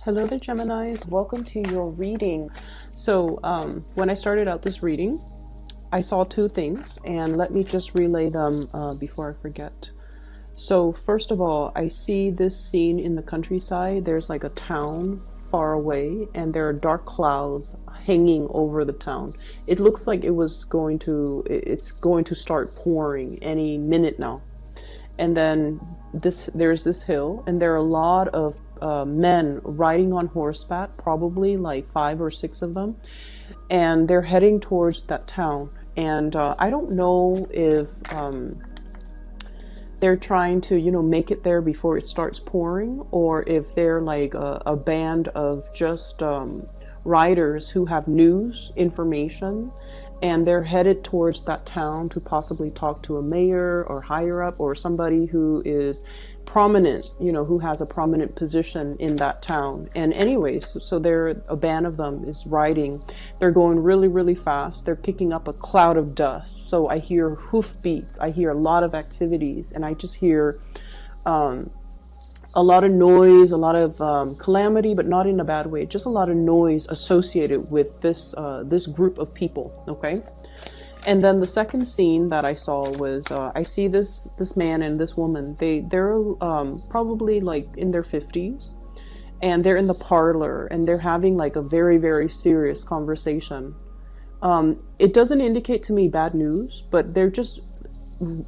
Hello there, Geminis. Welcome to your reading. So when I started out this reading, I saw two things, and let me just relay them before I forget. So first of all, I see this scene in the countryside. There's like a town far away, and there are dark clouds hanging over the town. It looks like it's going to start pouring any minute now. And then there's this hill, and there are a lot of men riding on horseback, probably like 5 or 6 of them, and they're heading towards that town. And I don't know if they're trying to, make it there before it starts pouring, or if they're like a band of just riders who have news information, and they're headed towards that town to possibly talk to a mayor or higher up, or somebody who is prominent, who has a prominent position in that town. And anyways, so a band of them is riding. They're going really, really fast. They're kicking up a cloud of dust. So I hear hoofbeats. I hear a lot of activities, and I just hear a lot of noise, a lot of calamity, but not in a bad way. Just a lot of noise associated with this group of people. Okay. And then the second scene that I saw was I see this man and this woman. They're probably like in their 50s, and they're in the parlor, and they're having like a very, very serious conversation. It doesn't indicate to me bad news, but they're just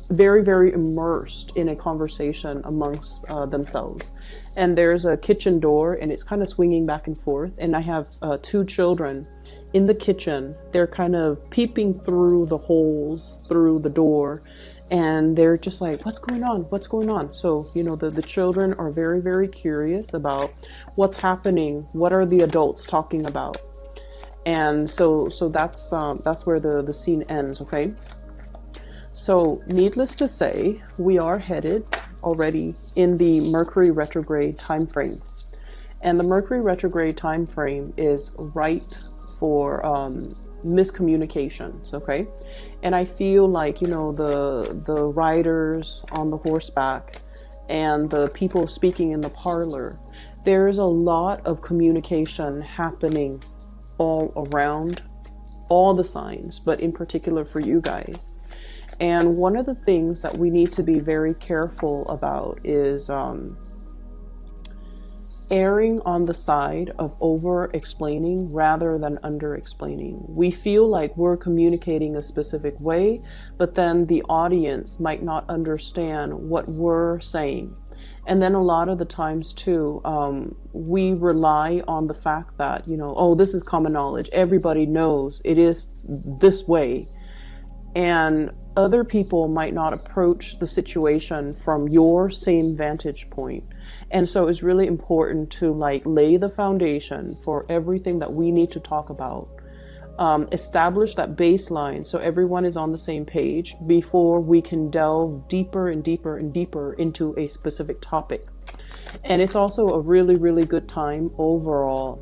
very, very immersed in a conversation amongst themselves. And there's a kitchen door, and it's kind of swinging back and forth, and I have 2 children in the kitchen. They're kind of peeping through the holes through the door, and they're just like, what's going on? So the children are very, very curious about what's happening. What are the adults talking about? And so that's where the scene ends. Okay. So needless to say, we are headed already in the Mercury retrograde time frame. And the Mercury retrograde time frame is ripe for miscommunications, okay? And I feel like, the riders on the horseback and the people speaking in the parlor, there's a lot of communication happening all around all the signs, but in particular for you guys. And one of the things that we need to be very careful about is erring on the side of over-explaining rather than under-explaining. We feel like we're communicating a specific way, but then the audience might not understand what we're saying. And then a lot of the times too, we rely on the fact that, this is common knowledge. Everybody knows it is this way. And other people might not approach the situation from your same vantage point. And so it's really important to lay the foundation for everything that we need to talk about. Establish that baseline so everyone is on the same page before we can delve deeper and deeper and deeper into a specific topic. And it's also a really, really good time overall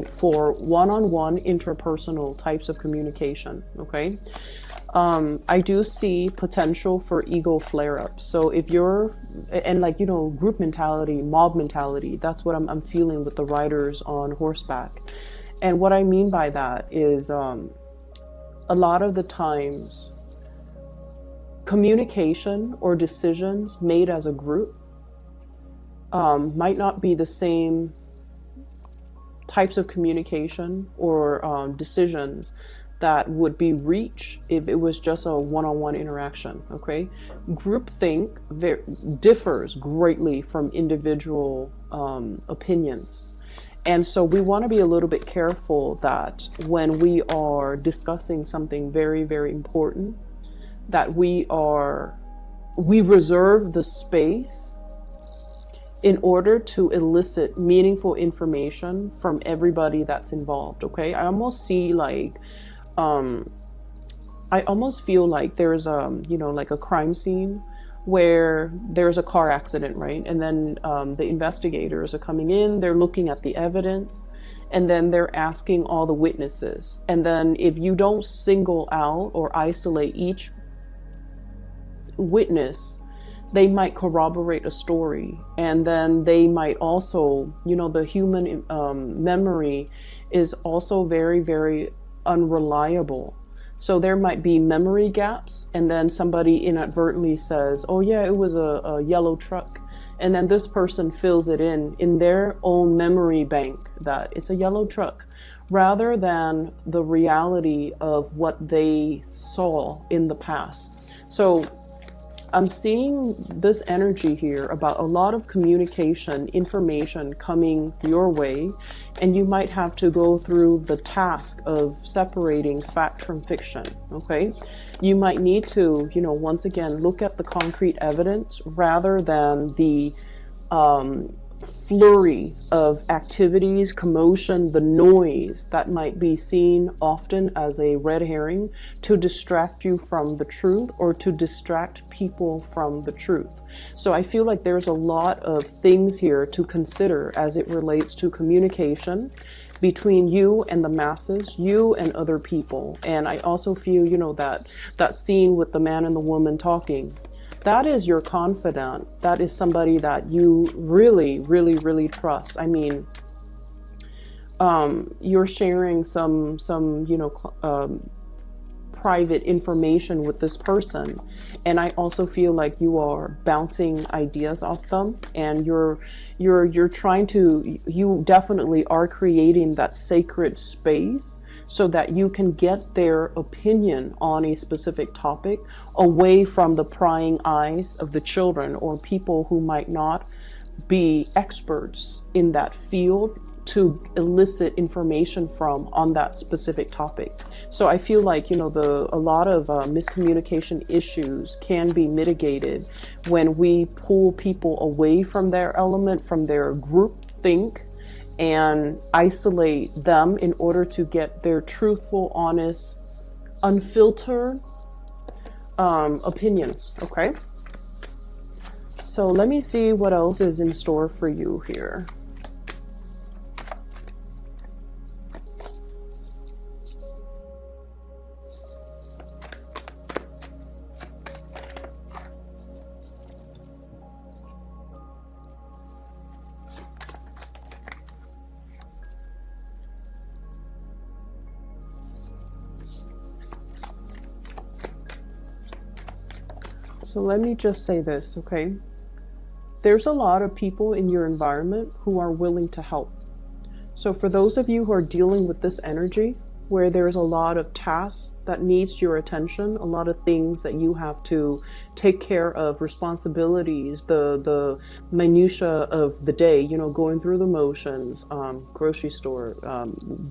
for one-on-one interpersonal types of communication. Okay. I do see potential for ego flare-ups. So if you're, and group mentality, mob mentality, that's what I'm feeling with the riders on horseback. And what I mean by that is a lot of the times communication or decisions made as a group might not be the same types of communication or decisions that would be reached if it was just a one-on-one interaction. Okay, groupthink differs greatly from individual opinions, and so we want to be a little bit careful that when we are discussing something very, very important, that we reserve the space in order to elicit meaningful information from everybody that's involved. Okay, I almost see I almost feel like there's a crime scene where there's a car accident, right? And then the investigators are coming in, they're looking at the evidence, and then they're asking all the witnesses. And then if you don't single out or isolate each witness, they might corroborate a story, and then they might also, the human memory is also very, very unreliable. So there might be memory gaps, and then somebody inadvertently says, oh yeah, it was a yellow truck. And then this person fills it in their own memory bank that it's a yellow truck, rather than the reality of what they saw in the past. So I'm seeing this energy here about a lot of communication, information coming your way, and you might have to go through the task of separating fact from fiction, okay? You might need to, once again, look at the concrete evidence rather than the flurry of activities, commotion, the noise that might be seen often as a red herring to distract you from the truth, or to distract people from the truth. So I feel like there's a lot of things here to consider as it relates to communication between you and the masses, you and other people. And I also feel, that scene with the man and the woman talking, that is your confidant. That is somebody that you really, really, really trust. I mean, you're sharing some private information with this person, and I also feel like you are bouncing ideas off them, and you're trying to, you definitely are creating that sacred space so that you can get their opinion on a specific topic away from the prying eyes of the children or people who might not be experts in that field to elicit information from on that specific topic. So I feel like, a lot of miscommunication issues can be mitigated when we pull people away from their element, from their group think, and isolate them in order to get their truthful, honest, unfiltered opinion. Okay, so let me see what else is in store for you here. So let me just say this, okay? There's a lot of people in your environment who are willing to help. So for those of you who are dealing with this energy, where there's a lot of tasks that needs your attention, a lot of things that you have to take care of, responsibilities, the minutia of the day, going through the motions, grocery store,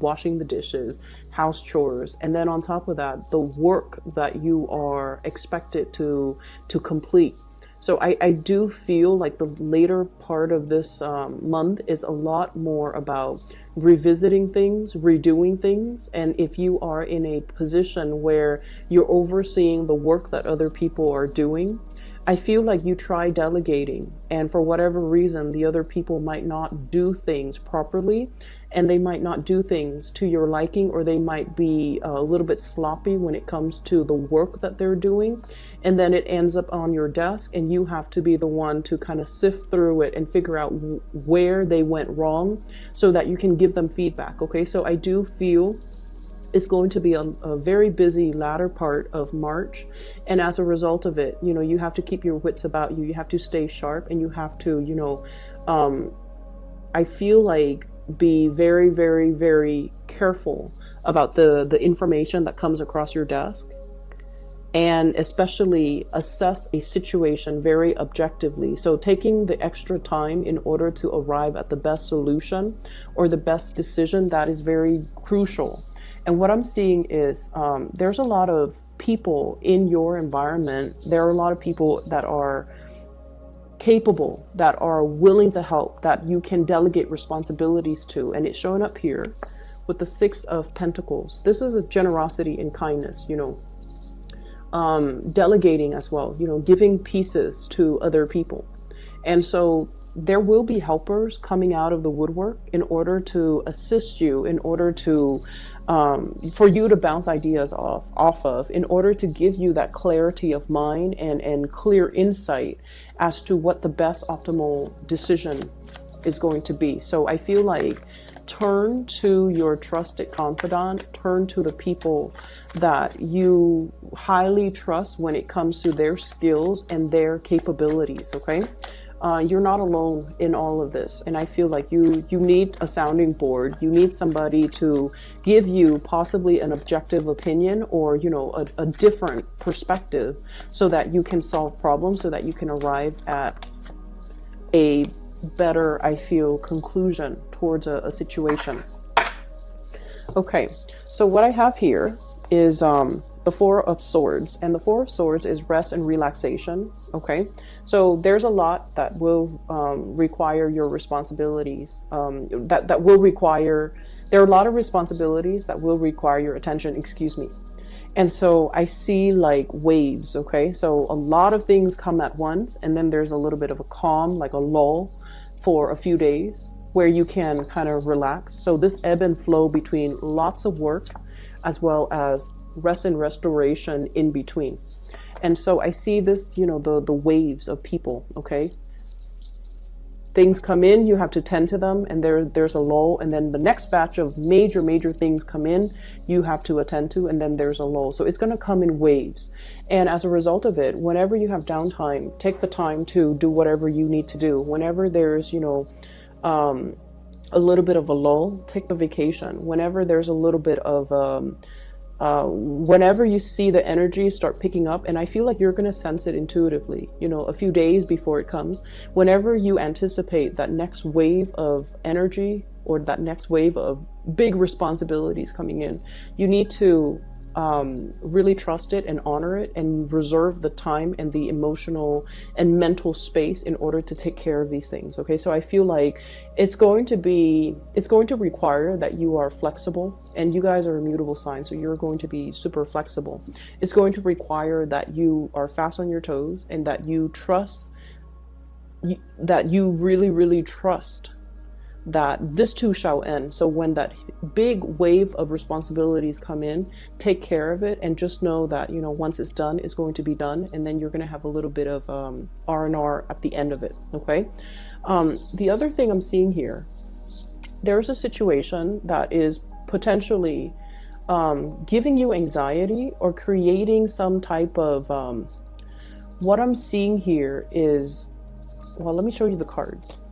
washing the dishes, house chores, and then on top of that, the work that you are expected to complete. So I do feel like the later part of this month is a lot more about revisiting things, redoing things. And if you are in a position where you're overseeing the work that other people are doing, I feel like you try delegating, and for whatever reason, the other people might not do things properly, and they might not do things to your liking, or they might be a little bit sloppy when it comes to the work that they're doing. And then it ends up on your desk, and you have to be the one to kind of sift through it and figure out where they went wrong so that you can give them feedback. Okay, so I do feel it's going to be a very busy latter part of March. And as a result of it, you have to keep your wits about you. You have to stay sharp, and you have to, I feel like, be very, very, very careful about the information that comes across your desk, and especially assess a situation very objectively. So taking the extra time in order to arrive at the best solution or the best decision, that is very crucial. And what I'm seeing is there's a lot of people in your environment. There are a lot of people that are capable, that are willing to help, that you can delegate responsibilities to. And it's showing up here with the Six of Pentacles. This is a generosity and kindness, delegating as well, giving pieces to other people. And so there will be helpers coming out of the woodwork in order to assist you, in order to for you to bounce ideas off of, in order to give you that clarity of mind and clear insight as to what the best optimal decision is going to be. So I feel like turn to your trusted confidant, turn to the people that you highly trust when it comes to their skills and their capabilities, okay? You're not alone in all of this. And I feel like you need a sounding board. You need somebody to give you possibly an objective opinion or, you know, a different perspective so that you can solve problems, so that you can arrive at a better, I feel, conclusion towards a situation. Okay, so what I have here is the Four of Swords, and the Four of Swords is rest and relaxation. Okay, so there's a lot that will require your responsibilities. That will require. There are a lot of responsibilities that will require your attention. Excuse me. And so I see like waves. Okay, so a lot of things come at once, and then there's a little bit of a calm, like a lull, for a few days where you can kind of relax. So this ebb and flow between lots of work as well as rest and restoration in between. And so I see this, you know, the waves of people, okay? Things come in, you have to tend to them, and there's a lull, and then the next batch of major things come in, you have to attend to, and then there's a lull. So it's going to come in waves. And as a result of it, whenever you have downtime, take the time to do whatever you need to do. Whenever there's, you know, a little bit of a lull, take the vacation. Whenever there's a little bit of whenever you see the energy start picking up, and I feel like you're going to sense it intuitively, you know, a few days before it comes, whenever you anticipate that next wave of energy or that next wave of big responsibilities coming in, you need to really trust it and honor it and reserve the time and the emotional and mental space in order to take care of these things. Okay, so I feel like it's going to require that you are flexible, and you guys are immutable signs, so you're going to be super flexible. It's going to require that you are fast on your toes and that you trust, that you really trust that this too shall end. So when that big wave of responsibilities come in, take care of it and just know that, you know, once it's done, it's going to be done, and then you're going to have a little bit of R&R at the end of it. Okay. The other thing I'm seeing here, there's a situation that is potentially giving you anxiety or creating some type of what I'm seeing here is, well, let me show you the cards.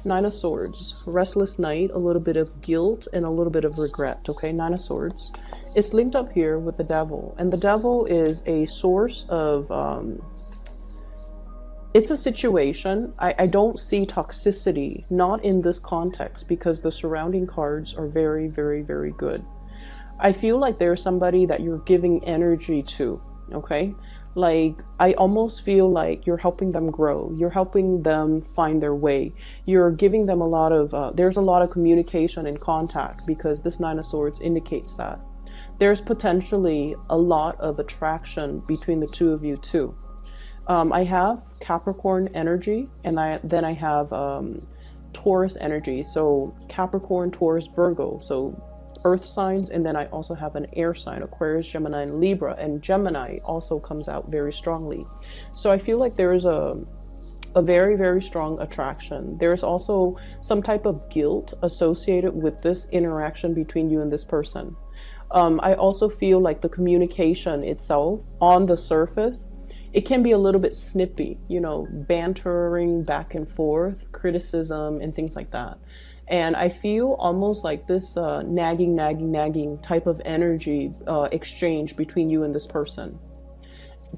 Nine of Swords, restless night, a little bit of guilt and a little bit of regret. Okay, Nine of Swords. It's linked up here with the Devil, and the Devil is a source of it's a situation. I don't see toxicity, not in this context, because the surrounding cards are very good. I feel like there's somebody that you're giving energy to. Okay, like I almost feel like you're helping them grow, you're helping them find their way, you're giving them a lot of there's a lot of communication and contact, because this Nine of Swords indicates that there's potentially a lot of attraction between the two of you too. I have Capricorn energy, and then I have Taurus energy. So Capricorn, Taurus, Virgo, so earth signs, and then I also have an air sign, Aquarius, Gemini, and Libra, and Gemini also comes out very strongly. So I feel like there is a very strong attraction. There's also some type of guilt associated with this interaction between you and this person. I also feel like the communication itself on the surface, it can be a little bit snippy, you know, bantering back and forth, criticism and things like that. And I feel almost like this nagging type of energy exchange between you and this person.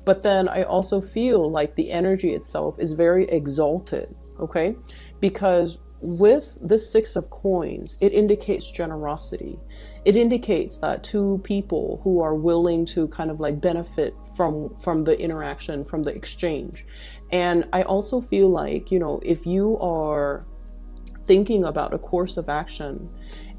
But then I also feel like the energy itself is very exalted, okay? Because with this Six of Coins, it indicates generosity. It indicates that two people who are willing to kind of like benefit from the interaction, from the exchange. And I also feel like, you know, if you are thinking about a course of action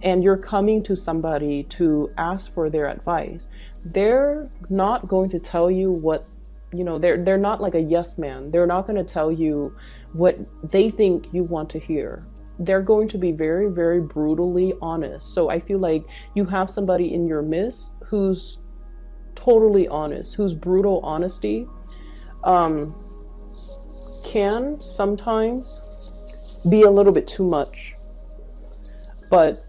and you're coming to somebody to ask for their advice, they're not going to tell you what you know, they're not like a yes man. They're not going to tell you what they think you want to hear. They're going to be very, very brutally honest. So I feel like you have somebody in your midst who's totally honest, whose brutal honesty can sometimes be a little bit too much. But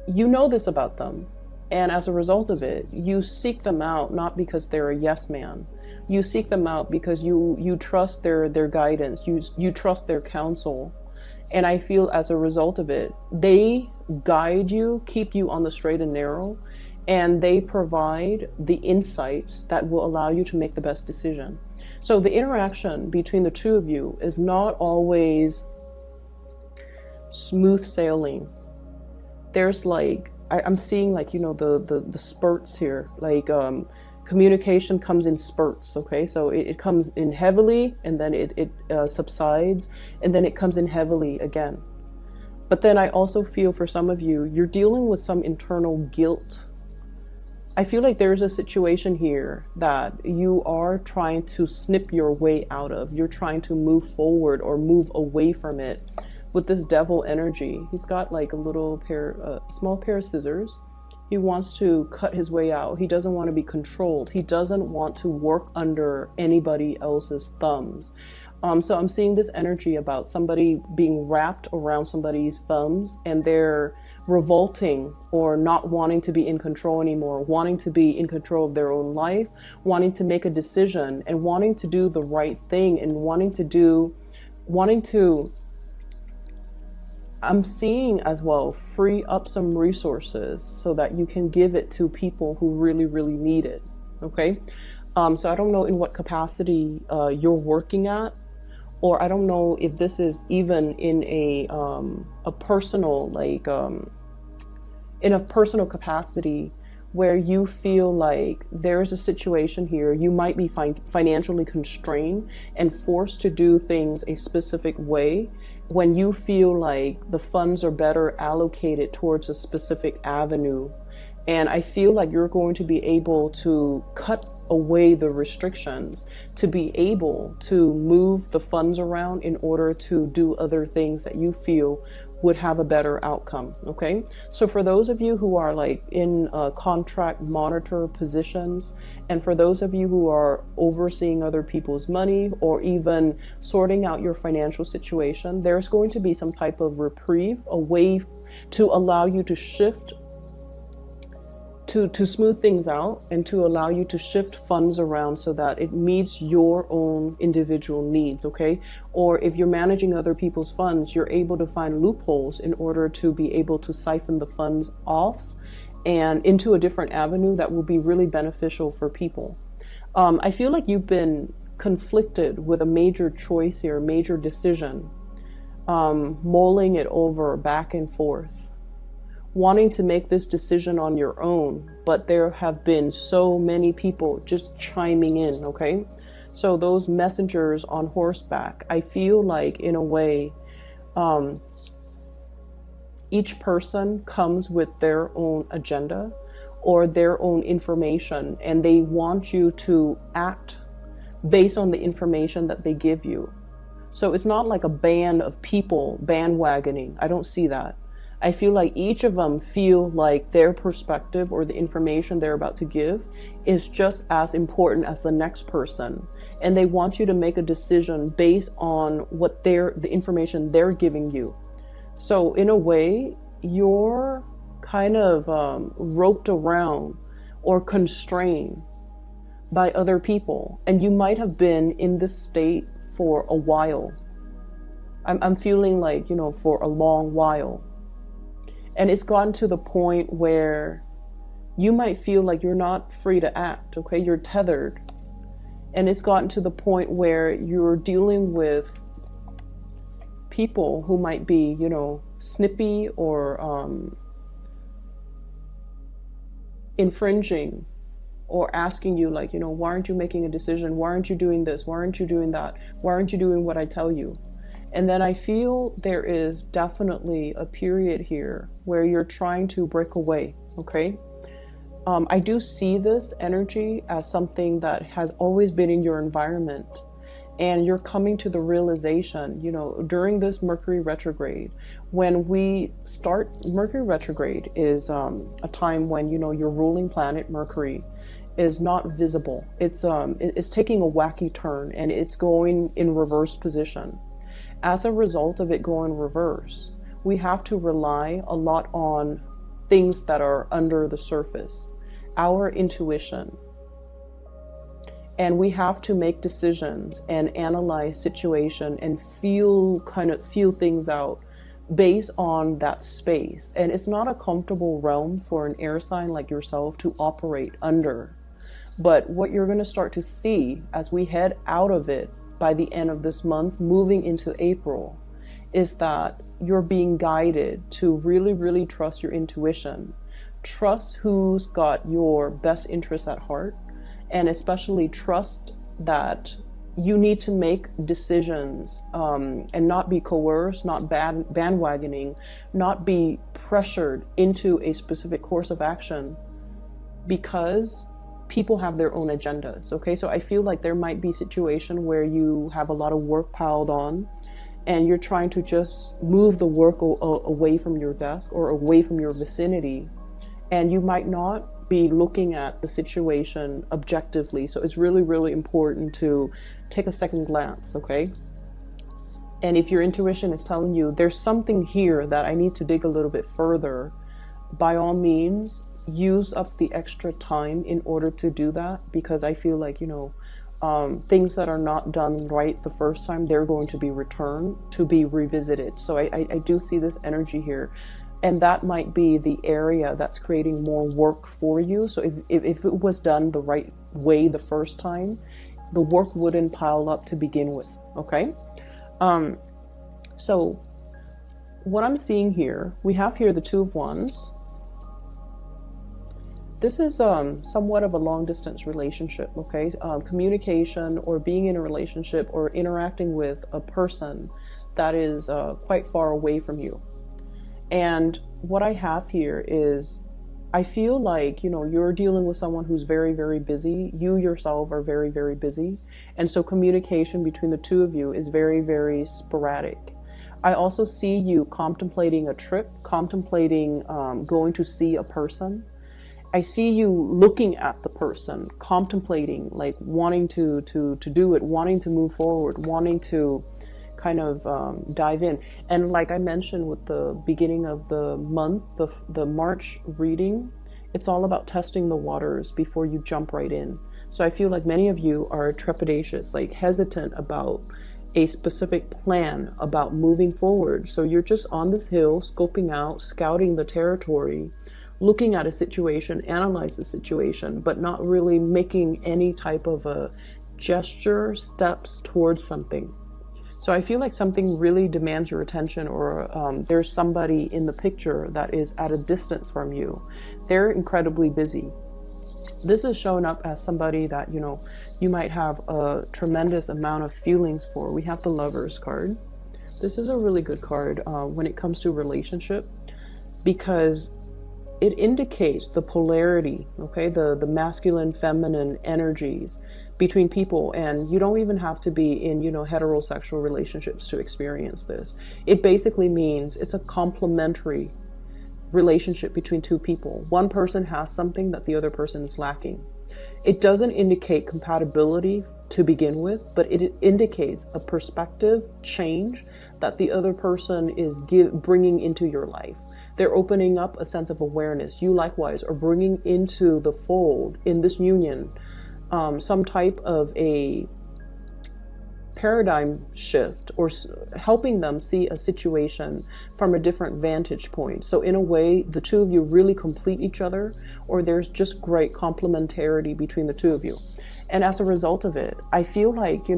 you know this about them. And as a result of it, you seek them out not because they're a yes man. You seek them out because you trust their guidance. You trust their counsel. And I feel as a result of it, they guide you, keep you on the straight and narrow, and they provide the insights that will allow you to make the best decision. So the interaction between the two of you is not always smooth sailing. There's like, I'm seeing like, you know, the spurts here, like communication comes in spurts. Okay, so it comes in heavily, and then it subsides, and then it comes in heavily again. But then I also feel for some of you, you're dealing with some internal guilt. I feel like there's a situation here that you are trying to snip your way out of. You're trying to move forward or move away from it. With this devil energy, he's got like a small pair of scissors. He wants to cut his way out. He doesn't want to be controlled. He doesn't want to work under anybody else's thumbs. So I'm seeing this energy about somebody being wrapped around somebody's thumbs, and they're revolting or not wanting to be in control anymore, wanting to be in control of their own life, wanting to make a decision and wanting to do the right thing, and wanting to I'm seeing as well, free up some resources so that you can give it to people who really, really need it. Okay. So I don't know in what capacity you're working at, or I don't know if this is even in a personal, like, in a personal capacity where you feel like there's a situation here. You might be financially constrained and forced to do things a specific way when you feel like the funds are better allocated towards a specific avenue. And I feel like you're going to be able to cut away the restrictions to be able to move the funds around in order to do other things that you feel would have a better outcome. Okay, so for those of you who are like in contract monitor positions, and for those of you who are overseeing other people's money or even sorting out your financial situation, there's going to be some type of reprieve, a way to allow you to shift, to smooth things out, and to allow you to shift funds around so that it meets your own individual needs. Okay, or if you're managing other people's funds, you're able to find loopholes in order to be able to siphon the funds off and into a different avenue that will be really beneficial for people. I feel like you've been conflicted with a major choice here, a major decision, mulling it over back and forth, wanting to make this decision on your own, but there have been so many people just chiming in. Okay, so those messengers on horseback, I feel like in a way, each person comes with their own agenda or their own information, and they want you to act based on the information that they give you. So it's not like a band of people bandwagoning. I don't see that. I feel like each of them feel like their perspective or the information they're about to give is just as important as the next person. And they want you to make a decision based on what the information they're giving you. So in a way, you're kind of roped around or constrained by other people. And you might have been in this state for a while. I'm feeling like, you know, for a long while. And it's gotten to the point where you might feel like you're not free to act, okay? You're tethered. And it's gotten to the point where you're dealing with people who might be, you know, snippy or infringing, or asking you like, you know, why aren't you making a decision? Why aren't you doing this? Why aren't you doing that? Why aren't you doing what I tell you? And then I feel there is definitely a period here where you're trying to break away, okay? I do see this energy as something that has always been in your environment, and you're coming to the realization, during this Mercury retrograde. When we start, Mercury retrograde is a time when, your ruling planet Mercury is not visible. It's taking a wacky turn, and it's going in reverse position. As a result of it going reverse, we have to rely a lot on things that are under the surface, our intuition. And we have to make decisions and analyze situation and feel things out based on that space. And it's not a comfortable realm for an air sign like yourself to operate under. But what you're going to start to see as we head out of it by the end of this month, moving into April, is that you're being guided to really, really trust your intuition. Trust who's got your best interests at heart. And especially trust that you need to make decisions and not be coerced, not bandwagoning, not be pressured into a specific course of action because people have their own agendas. Okay, so I feel like there might be a situation where you have a lot of work piled on and you're trying to just move the work away from your desk or away from your vicinity, and you might not be looking at the situation objectively. So it's really, really important to take a second glance, okay? And if your intuition is telling you there's something here that I need to dig a little bit further, by all means, use up the extra time in order to do that, because I feel like, things that are not done right the first time, they're going to be returned to be revisited. So I do see this energy here. And that might be the area that's creating more work for you. So if it was done the right way the first time, the work wouldn't pile up to begin with, okay? So what I'm seeing here, we have here the Two of Wands. This is somewhat of a long distance relationship, okay? Communication or being in a relationship or interacting with a person that is quite far away from you. And what I have here is, I feel like, you're dealing with someone who's very, very busy. You yourself are very, very busy. And so communication between the two of you is very, very sporadic. I also see you contemplating a trip, contemplating going to see a person. I see you looking at the person, contemplating, like wanting to do it, wanting to move forward, wanting to kind of dive in. And like I mentioned with the beginning of the month, the March reading, it's all about testing the waters before you jump right in. So I feel like many of you are trepidatious, like hesitant about a specific plan, about moving forward. So you're just on this hill, scoping out, scouting the territory, looking at a situation, analyze the situation, but not really making any type of a gesture, steps towards something. So I feel like something really demands your attention, or there's somebody in the picture that is at a distance from you. They're incredibly busy. This is showing up as somebody that, you might have a tremendous amount of feelings for. We have the Lovers card. This is a really good card when it comes to relationship, because it indicates the polarity, okay, the masculine, feminine energies between people. And you don't even have to be in, heterosexual relationships to experience this. It basically means it's a complementary relationship between two people. One person has something that the other person is lacking. It doesn't indicate compatibility to begin with, but it indicates a perspective change that the other person is bringing into your life. They're opening up a sense of awareness. You likewise are bringing into the fold in this union some type of a paradigm shift, or helping them see a situation from a different vantage point. So in a way, the two of you really complete each other, or there's just great complementarity between the two of you. And as a result of it, I feel like,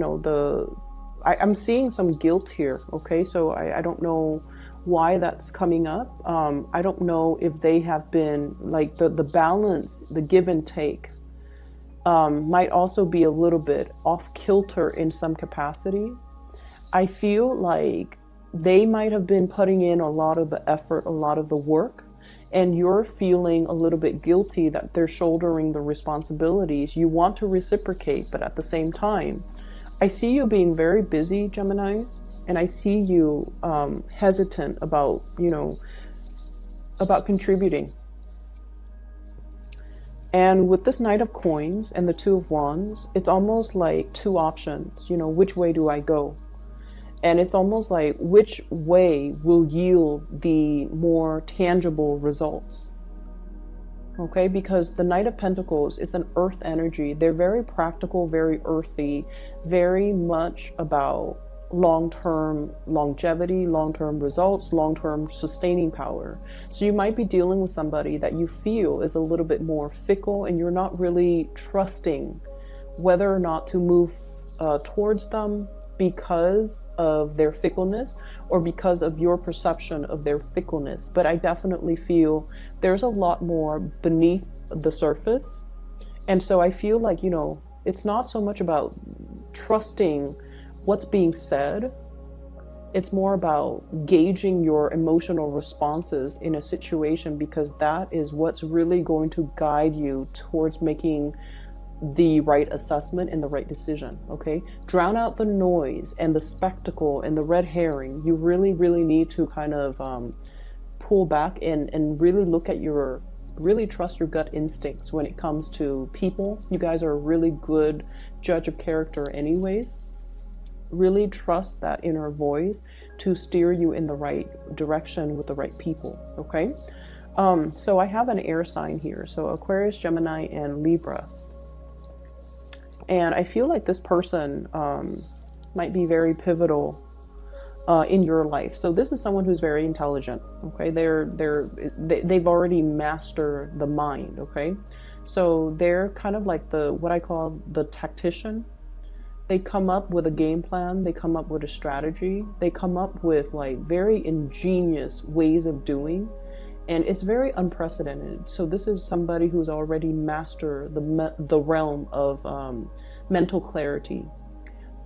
I'm seeing some guilt here, okay? So I don't know why that's coming up. I don't know if they have been, like, the balance, the give and take might also be a little bit off kilter in some capacity. I feel like they might have been putting in a lot of the effort, a lot of the work, and you're feeling a little bit guilty that they're shouldering the responsibilities. You want to reciprocate, but at the same time, I see you being very busy, Geminis, and I see you hesitant about, about contributing. And with this Knight of Coins and the Two of Wands, it's almost like two options, which way do I go? And it's almost like which way will yield the more tangible results. Okay, because the Knight of Pentacles is an earth energy. They're very practical, very earthy, very much about long-term longevity, long-term results, long-term sustaining power. So you might be dealing with somebody that you feel is a little bit more fickle, and you're not really trusting whether or not to move towards them because of their fickleness or because of your perception of their fickleness. But I definitely feel there's a lot more beneath the surface. And so I feel like, it's not so much about trusting what's being said. It's more about gauging your emotional responses in a situation, because that is what's really going to guide you towards making the right assessment and the right decision. Okay, drown out the noise and the spectacle and the red herring. You really, really need to kind of pull back and really look at really trust your gut instincts when it comes to people. You guys are a really good judge of character anyways. Really trust that inner voice to steer you in the right direction with the right people. Okay, so I have an air sign here, so Aquarius, Gemini, and Libra. And I feel like this person might be very pivotal in your life. So this is someone who's very intelligent. Okay, they've already mastered the mind. Okay, so they're kind of like what I call the tactician. They come up with a game plan. They come up with a strategy. They come up with like very ingenious ways of doing. And it's very unprecedented. So this is somebody who's already mastered the realm of mental clarity.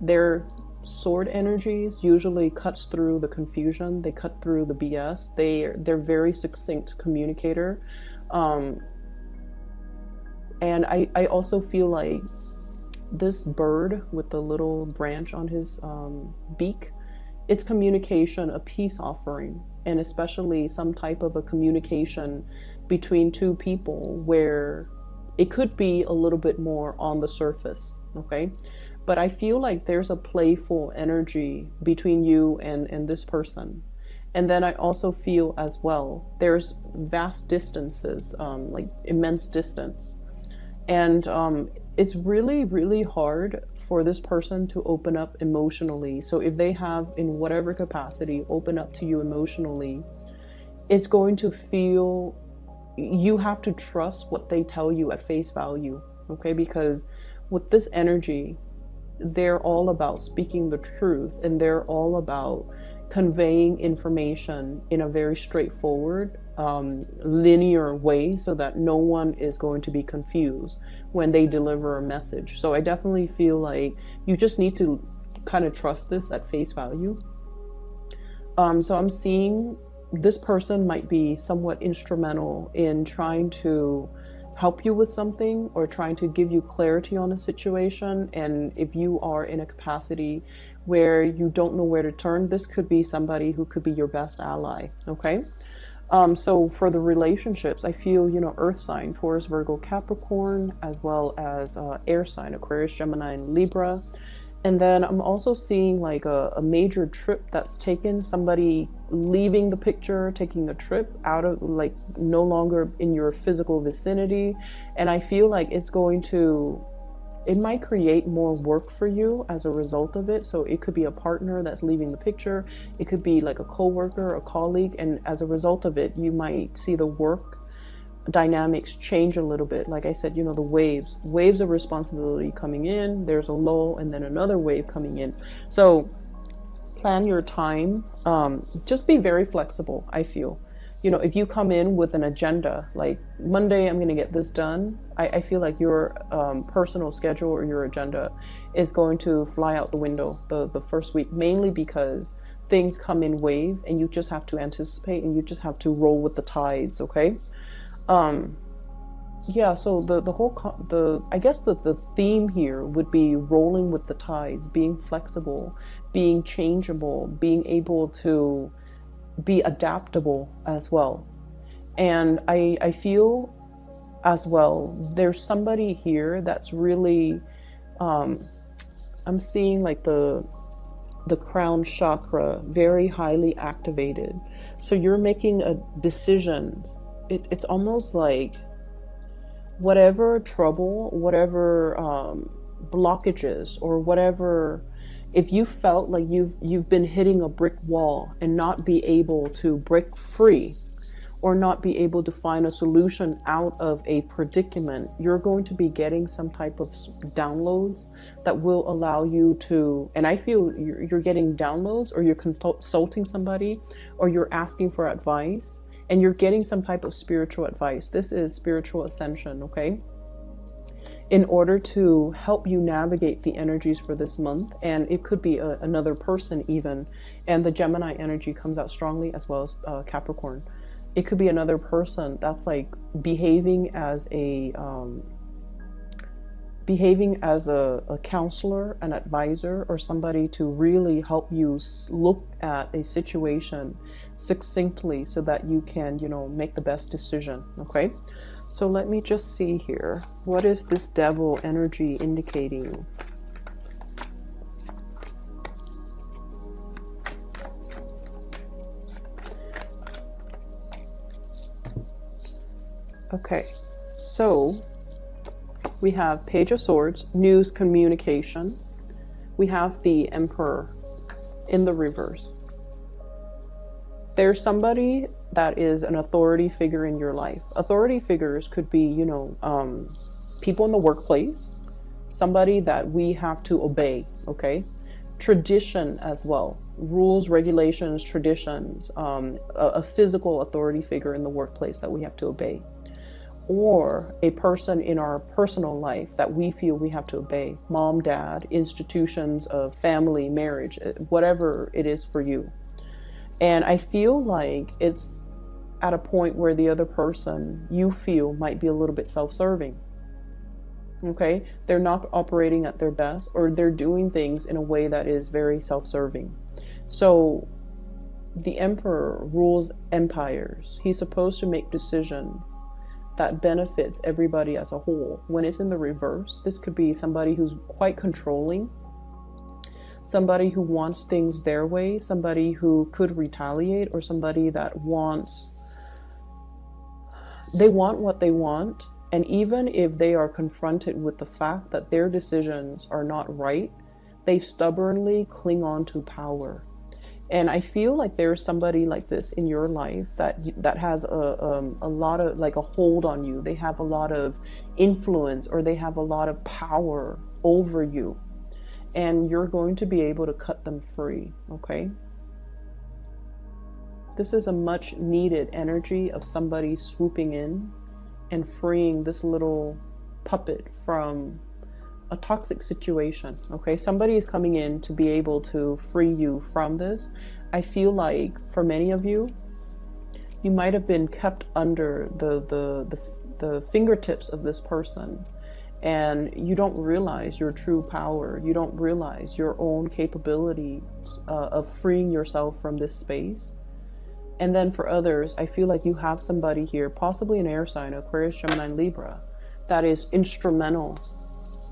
Their sword energies usually cuts through the confusion. They cut through the BS. They're very succinct communicator. And I also feel like this bird with the little branch on his beak, it's communication, a peace offering, and especially some type of a communication between two people where it could be a little bit more on the surface. Okay, but I feel like there's a playful energy between you and this person. And then I also feel as well there's vast distances, like immense distance, and it's really, really hard for this person to open up emotionally. So if they have, in whatever capacity, open up to you emotionally, it's going to feel, you have to trust what they tell you at face value. Okay, because with this energy, they're all about speaking the truth, and they're all about conveying information in a very straightforward, linear way, so that no one is going to be confused when they deliver a message. So I definitely feel like you just need to kind of trust this at face value. So I'm seeing this person might be somewhat instrumental in trying to help you with something or trying to give you clarity on a situation. And if you are in a capacity where you don't know where to turn, this could be somebody who could be your best ally. Okay, so for the relationships, I feel, earth sign, Taurus, Virgo, Capricorn, as well as air sign, Aquarius, Gemini, and Libra. And then I'm also seeing like a major trip that's taken, somebody leaving the picture, taking a trip out of, like, no longer in your physical vicinity. And I feel like it might create more work for you as a result of it. So it could be a partner that's leaving the picture. It could be like a coworker, a colleague. And as a result of it, you might see the work dynamics change a little bit. Like I said, the waves of responsibility coming in, there's a lull, and then another wave coming in. So plan your time. Just be very flexible. I feel, if you come in with an agenda, like Monday, I'm going to get this done, I feel like your personal schedule or your agenda is going to fly out the window the first week, mainly because things come in wave, and you just have to anticipate, and you just have to roll with the tides. Okay. Yeah, so I guess the theme here would be rolling with the tides, being flexible, being changeable, being able to be adaptable as well. And I feel as well, there's somebody here that's really, I'm seeing like the crown chakra very highly activated. So you're making a decision. It's almost like whatever trouble, whatever blockages, or whatever, if you felt like you've been hitting a brick wall and not be able to break free, or not be able to find a solution out of a predicament, you're going to be getting some type of downloads that will allow you to, and I feel you're getting downloads, or you're consulting somebody, or you're asking for advice, and you're getting some type of spiritual advice. This is spiritual ascension, okay? In order to help you navigate the energies for this month. And it could be another person even. And the Gemini energy comes out strongly, as well as Capricorn. It could be another person that's like behaving as a counselor, an advisor, or somebody to really help you look at a situation succinctly so that you can, make the best decision. Okay. So let me just see here. What is this devil energy indicating? Okay, so we have Page of Swords, news, communication. We have the Emperor in the reverse. There's somebody that is an authority figure in your life. Authority figures could be, people in the workplace, somebody that we have to obey, okay? Tradition as well, rules, regulations, traditions, a physical authority figure in the workplace that we have to obey. Or a person in our personal life that we feel we have to obey. Mom, dad, institutions of family, marriage, whatever it is for you. And I feel like it's at a point where the other person you feel might be a little bit self-serving. Okay? They're not operating at their best, or they're doing things in a way that is very self-serving. So the Emperor rules empires. He's supposed to make decisions that benefits everybody as a whole. When it's in the reverse, this could be somebody who's quite controlling, somebody who wants things their way, somebody who could retaliate, or somebody that they want what they want. And even if they are confronted with the fact that their decisions are not right, they stubbornly cling on to power. And I feel like there's somebody like this in your life that has a lot of, like, a hold on you. They have a lot of influence, or they have a lot of power over you. And you're going to be able to cut them free, okay? This is a much needed energy of somebody swooping in and freeing this little puppet from a toxic situation, okay? Somebody is coming in to be able to free you from this. I feel like for many of you, you might have been kept under the fingertips of this person, and you don't realize your true power. You don't realize your own capability of freeing yourself from this space. And then for others, I feel like you have somebody here, possibly an air sign, Aquarius, Gemini, Libra, that is instrumental,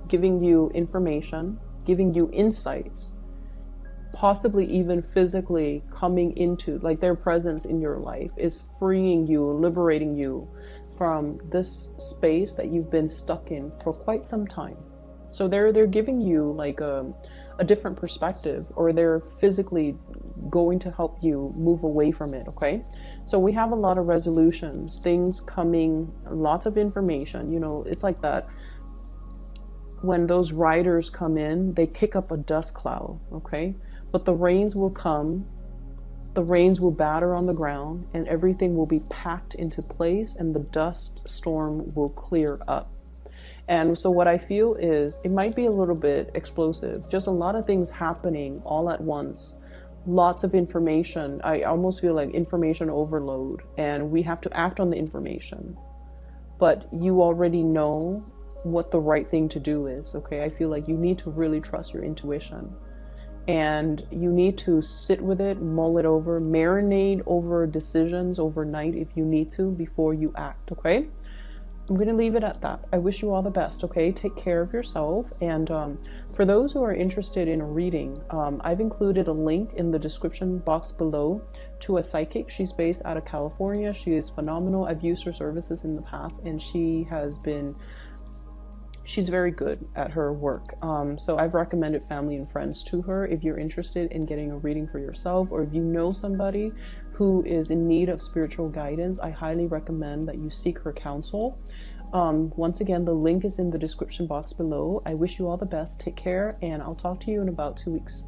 giving you information, giving you insights, possibly even physically coming into, like, their presence in your life is freeing you, liberating you from this space that you've been stuck in for quite some time. So they're giving you like a different perspective, or they're physically going to help you move away from it, okay? So we have a lot of resolutions, things coming, lots of information, it's like that. When those riders come in, they kick up a dust cloud, okay? But the rains will come, the rains will batter on the ground, and everything will be packed into place, and the dust storm will clear up. And so what I feel is it might be a little bit explosive, just a lot of things happening all at once. lots of information. I almost feel like information overload, and we have to act on the information. But you already know what the right thing to do is, okay? I feel like you need to really trust your intuition. And you need to sit with it, mull it over, marinate over decisions overnight if you need to before you act, okay? I'm going to leave it at that. I wish you all the best, okay? Take care of yourself. And for those who are interested in a reading, I've included a link in the description box below to a psychic. She's based out of California. She is phenomenal. I've used her services in the past, and she's very good at her work. So I've recommended family and friends to her. If you're interested in getting a reading for yourself, or if you know somebody who is in need of spiritual guidance, I highly recommend that you seek her counsel. Once again, the link is in the description box below. I wish you all the best. Take care, and I'll talk to you in about 2 weeks.